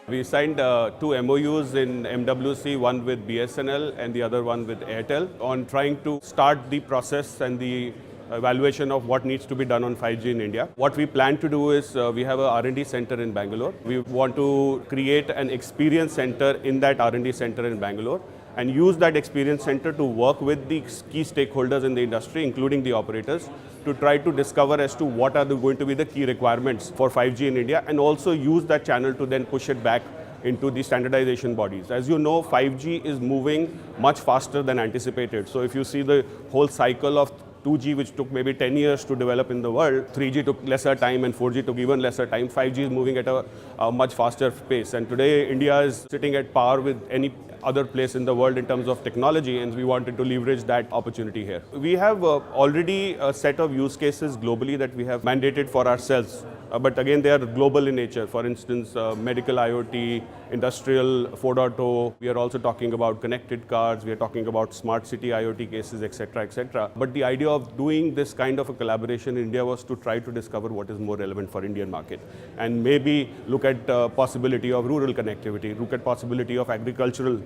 We signed two MOUs in MWC, one with BSNL and the other one with Airtel, on trying to start the process and the evaluation of what needs to be done on 5G in India. What we plan to do is we have a R&D center in Bangalore. We want to create an experience center in that R&D center in Bangalore and use that experience center to work with the key stakeholders in the industry, including the operators, to try to discover as to what are going to be the key requirements for 5G in India, and also use that channel to then push it back into the standardization bodies. As you know, 5G is moving much faster than anticipated. So if you see the whole cycle of 2G, which took maybe 10 years to develop in the world, 3G took lesser time and 4G took even lesser time. 5G is moving at a much faster pace. And today, India is sitting at par with any other place in the world in terms of technology, and we wanted to leverage that opportunity here. We have already a set of use cases globally that we have mandated for ourselves. But again, they are global in nature. For instance, medical IoT, industrial 4.0. We are also talking about connected cars. We are talking about smart city IoT cases, etc., etc. But the idea of doing this kind of a collaboration in India was to try to discover what is more relevant for Indian market, and maybe look at possibility of rural connectivity, look at possibility of agricultural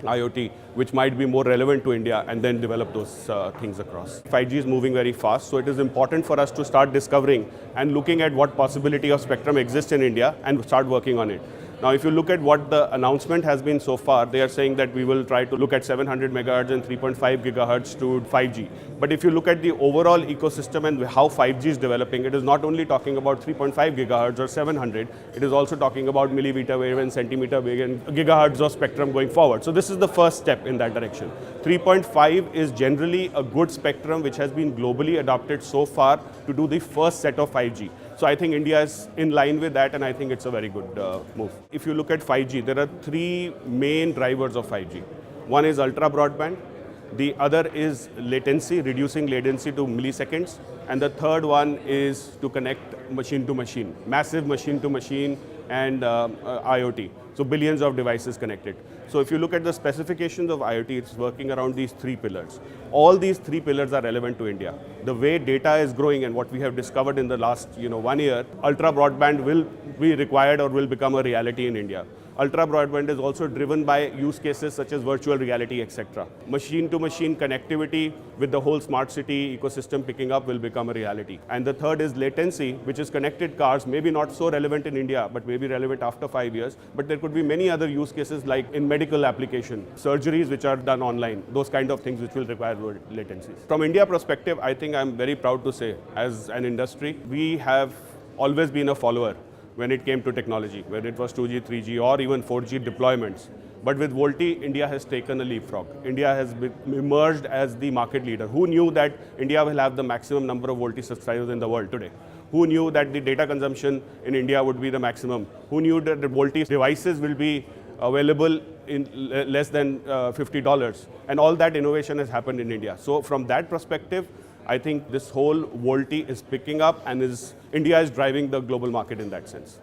IoT, which might be more relevant to India, and then develop those things across. 5G is moving very fast, so it is important for us to start discovering and looking at what possibility of spectrum exists in India and start working on it. Now, if you look at what the announcement has been so far, they are saying that we will try to look at 700 megahertz and 3.5 gigahertz to 5G. But if you look at the overall ecosystem and how 5G is developing, it is not only talking about 3.5 gigahertz or 700, it is also talking about millimeter wave and centimeter wave and gigahertz of spectrum going forward. So this is the first step in that direction. 3.5 is generally a good spectrum which has been globally adopted so far to do the first set of 5G. So I think India is in line with that, and I think it's a very good move. If you look at 5G, there are three main drivers of 5G. One is ultra broadband, the other is latency, reducing latency to milliseconds, and the third one is to connect machine to machine, massive machine to machine and IoT. So billions of devices connected. So if you look at the specifications of IoT, it's working around these three pillars. All these three pillars are relevant to India. The way data is growing and what we have discovered in the last 1 year, ultra broadband will be required or will become a reality in India. Ultra broadband is also driven by use cases such as virtual reality, etc. Machine-to-machine connectivity with the whole smart city ecosystem picking up will become a reality. And the third is latency, which is connected cars, maybe not so relevant in India, but maybe relevant after 5 years. But there could be many other use cases like in medical application, surgeries which are done online, those kind of things which will require low latencies. From India perspective, I think I'm very proud to say, as an industry, we have always been a follower when it came to technology, whether it was 2G, 3G, or even 4G deployments. But with VoLTE, India has taken a leapfrog. India has emerged as the market leader. Who knew that India will have the maximum number of VoLTE subscribers in the world today? Who knew that the data consumption in India would be the maximum? Who knew that the VoLTE devices will be available in less than $50? And all that innovation has happened in India. So from that perspective, I think this whole VoLTE is picking up, and India is driving the global market in that sense.